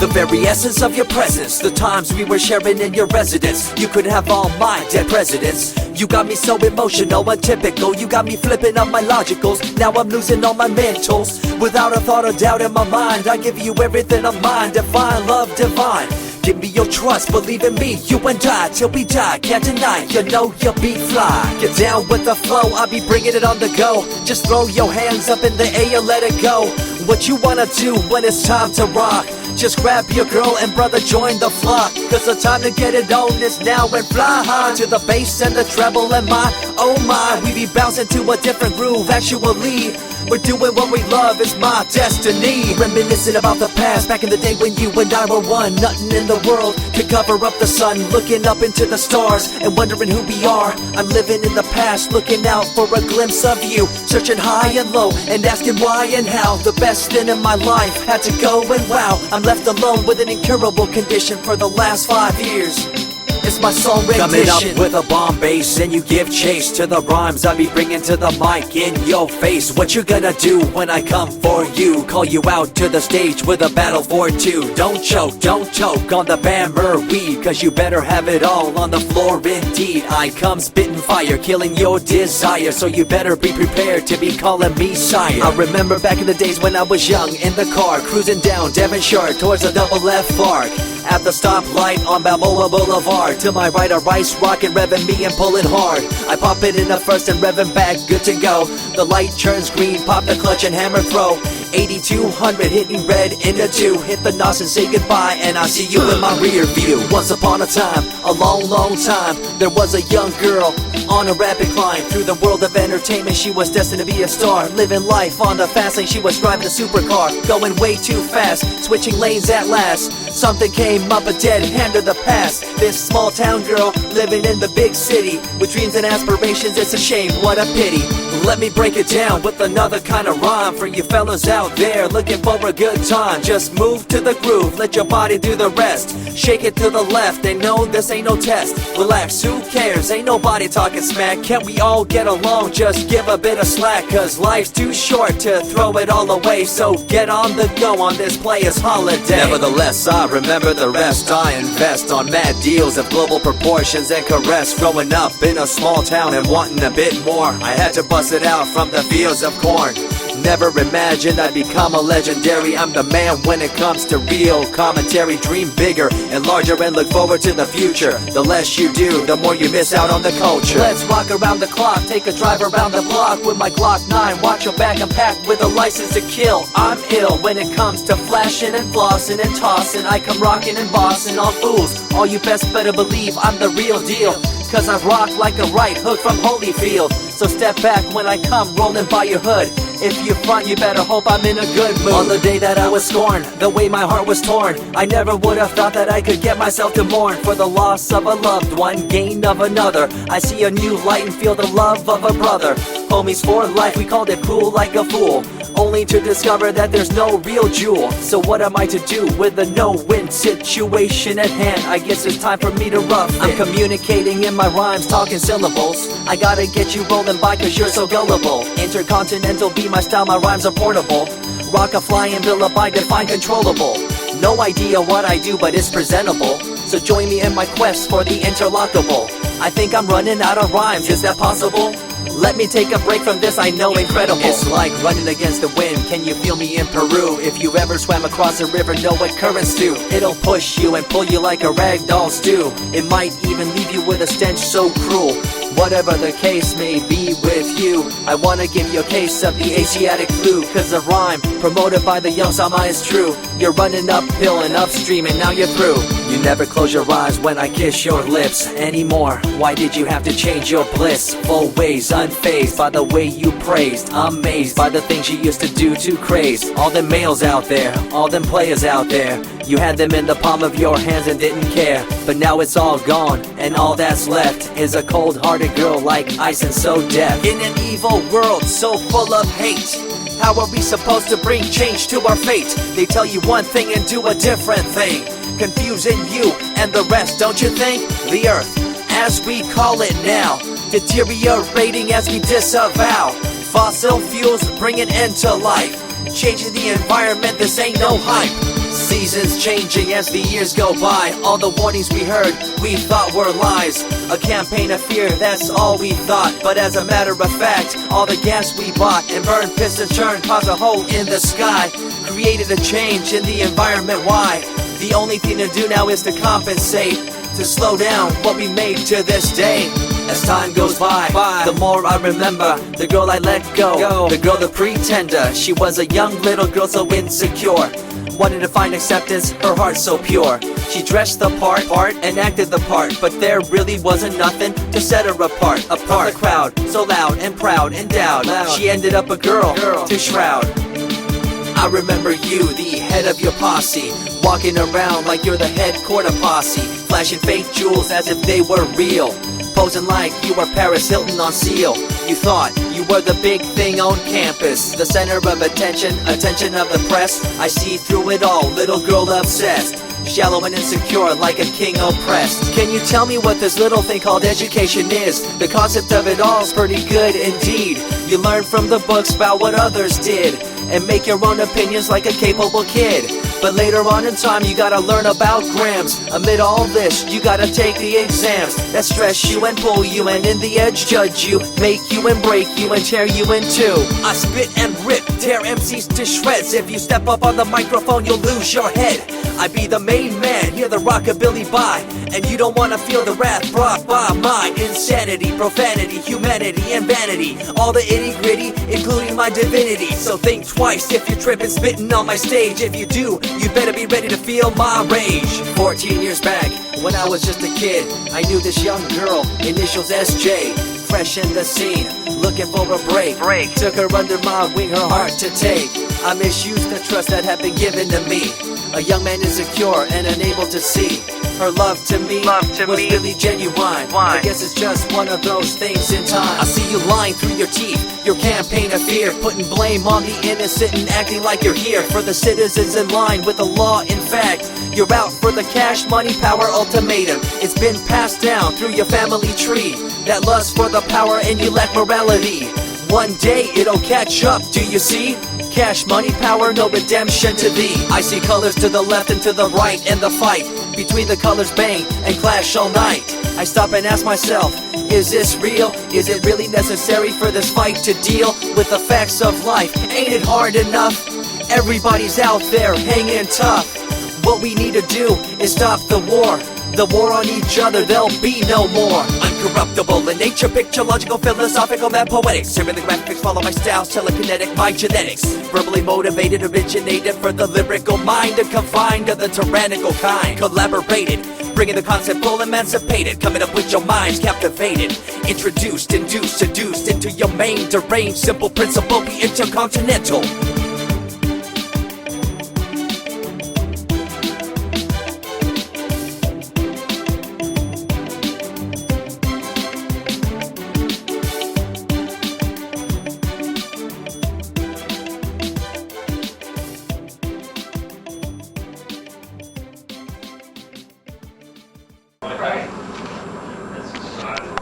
The very essence of your presence, the times we were sharing in your residence. You could have all my dead presidents. You got me so emotional, untypical. You got me flipping up my logicals. Now I'm losing all my mentals. Without a thought or doubt in my mind, I give you everything of mine. Divine love, divine. Give me your trust, believe in me, you and I, till we die, can't deny, you know you'll be fly. Get down with the flow, I'll be bringing it on the go. Just throw your hands up in the air, let it go. What you wanna do when it's time to rock? Just grab your girl and brother, join the flock. Cause the time to get it on is now, and fly high to the bass and the treble and my, oh my. We be bouncing to a different groove, actually. We're doing what we love, it's my destiny. Reminiscing about the past, back in the day when you and I were one. Nothing in the world could cover up the sun. Looking up into the stars and wondering who we are. I'm living in the past, looking out for a glimpse of you. Searching high and low and asking why and how. The best thing in my life had to go, and wow, I'm left alone with an incurable condition for the last 5 years. It's my song rendition. Coming up with a bomb bass and you give chase to the rhymes I be bringing to the mic in your face. What you gonna do when I come for you? Call you out to the stage with a battle for two. Don't choke on the bammer weed, cause you better have it all on the floor indeed. I come spitting fire, killing your desire, so you better be prepared to be calling me sire. I remember back in the days when I was young, in the car, cruising down Devonshire towards the double F arc. At the stoplight on Balboa Boulevard, to my right a rice rocket revving me and pulling hard. I pop it in the first and revving back, good to go. The light turns green, pop the clutch and hammer throw. 8200 hitting red in the 2. Hit the NOS and say goodbye, and I see you in my rear view. Once upon a time, a long time, there was a young girl on a rapid climb through the world of entertainment. She was destined to be a star, living life on the fast lane. She was driving a supercar, going way too fast, switching lanes at last. Something came up, a dead hand of the past. This small town girl living in the big city with dreams and aspirations. It's a shame, what a pity. Let me break it down with another kind of rhyme for you fellas out there looking for a good time. Just move to the groove, let your body do the rest. Shake it to the left, they know this ain't no test. Relax, who cares, ain't nobody talking smack. Can't we all get along, just give a bit of slack. Cause life's too short to throw it all away, so get on the go on this player's holiday. Nevertheless, I remember the rest. I invest on mad deals of global proportions and caress. Growing up in a small town and wanting a bit more, I had to bust it out from the fields of corn. Never imagined I'd become a legendary. I'm the man when it comes to real commentary. Dream bigger and larger and look forward to the future. The less you do, the more you miss out on the culture. Let's rock around the clock, take a drive around the block with my Glock 9. Watch your back, I'm packed with a license to kill. I'm ill when it comes to flashing and flossing and tossing. I come rocking and bossing on fools. All you best better believe I'm the real deal, cause I rock like a right hook from Holyfield. So step back when I come rolling by your hood. If you front, you better hope I'm in a good mood. On the day that I was scorned, the way my heart was torn, I never would have thought that I could get myself to mourn for the loss of a loved one, gain of another. I see a new light and feel the love of a brother. Homies for life, we called it cool like a fool, only to discover that there's no real jewel. So what am I to do with a no-win situation at hand? I guess it's time for me to rough it. I'm communicating in my rhymes, talking syllables. I gotta get you rolling by cause you're so gullible. Intercontinental be my style, my rhymes are portable. Rock a flying villa by define controllable. No idea what I do, but it's presentable. So join me in my quest for the interlockable. I think I'm running out of rhymes, is that possible? Let me take a break from this, I know incredible. It's like running against the wind, can you feel me in Peru? If you ever swam across a river, know what currents do. It'll push you and pull you like a ragdoll stew. It might even leave you with a stench so cruel. Whatever the case may be with you, I wanna give you a case of the Asiatic flu. Cause the rhyme promoted by the young Sama is true. You're running uphill and upstream and now you're through. You never close your eyes when I kiss your lips anymore. Why did you have to change your bliss? Full ways, unfazed by the way you praised. Amazed by the things you used to do to craze. All them males out there, all them players out there, you had them in the palm of your hands and didn't care. But now it's all gone, and all that's left is a cold-hearted girl like ice and so deaf. In an evil world so full of hate, how are we supposed to bring change to our fate? They tell you one thing and do a different thing, confusing you and the rest, don't you think? The earth, as we call it now, deteriorating as we disavow. Fossil fuels bring an end to life, changing the environment, this ain't no hype. Seasons changing as the years go by. All the warnings we heard, we thought were lies. A campaign of fear, that's all we thought. But as a matter of fact, all the gas we bought and burned, pissed and churned caused a hole in the sky. Created a change in the environment, why? The only thing to do now is to compensate, to slow down what we made to this day. As time goes by, the more I remember the girl I let go, the girl, the pretender. She was a young little girl so insecure, wanted to find acceptance, her heart so pure. She dressed the part and acted the part, but there really wasn't nothing to set her apart from the crowd, so loud and proud, endowed. She ended up a girl to shroud. I remember you, the head of your posse, walking around like you're the head quarter posse, flashing fake jewels as if they were real, posing like you were Paris Hilton on seal. You thought you were the big thing on campus, the center of attention of the press. I see through it all, little girl obsessed, shallow and insecure like a king oppressed. Can you tell me what this little thing called education is? The concept of it all's pretty good indeed. You learn from the books about what others did and make your own opinions like a capable kid. But later on in time you gotta learn about grams. Amid all this you gotta take the exams that stress you and pull you, and in the edge judge you, make you and break you and tear you in two. I spit and rip, tear MCs to shreds. If you step up on the microphone you'll lose your head. I be the main man, hear the rockabilly by, and you don't wanna feel the wrath brought by my insanity, profanity, humanity, and vanity. All the itty gritty, including my divinity. So think twice if you're tripping, spitting on my stage. If you do, you better be ready to feel my rage. 14 years back, when I was just a kid, I knew this young girl, initials SJ, fresh in the scene, looking for a break. Took her under my wing, her heart to take. I misused the trust that had been given to me. A young man insecure and unable to see her love to me was really genuine. I guess it's just one of those things in time. I see you lying through your teeth, your campaign of fear, putting blame on the innocent and acting like you're here for the citizens in line with the law. In fact, you're out for the cash, money, power ultimatum. It's been passed down through your family tree, that lust for the power and you lack morality. One day it'll catch up, do you see? Cash, money, power, no redemption to thee. I see colors to the left and to the right, and the fight between the colors bang and clash all night. I stop and ask myself, is this real? Is it really necessary for this fight to deal with the facts of life? Ain't it hard enough? Everybody's out there hanging tough. What we need to do is stop the war on each other, there'll be no more. Uncorruptible in nature, picture, logical, philosophical, and poetic. Serving the graphics, follow my style, telekinetic, my genetics. Verbally motivated, originated for the lyrical mind, and confined to the tyrannical kind. Collaborated, bringing the concept full emancipated, coming up with your minds captivated. Introduced, induced, seduced into your main deranged, simple principle, be intercontinental.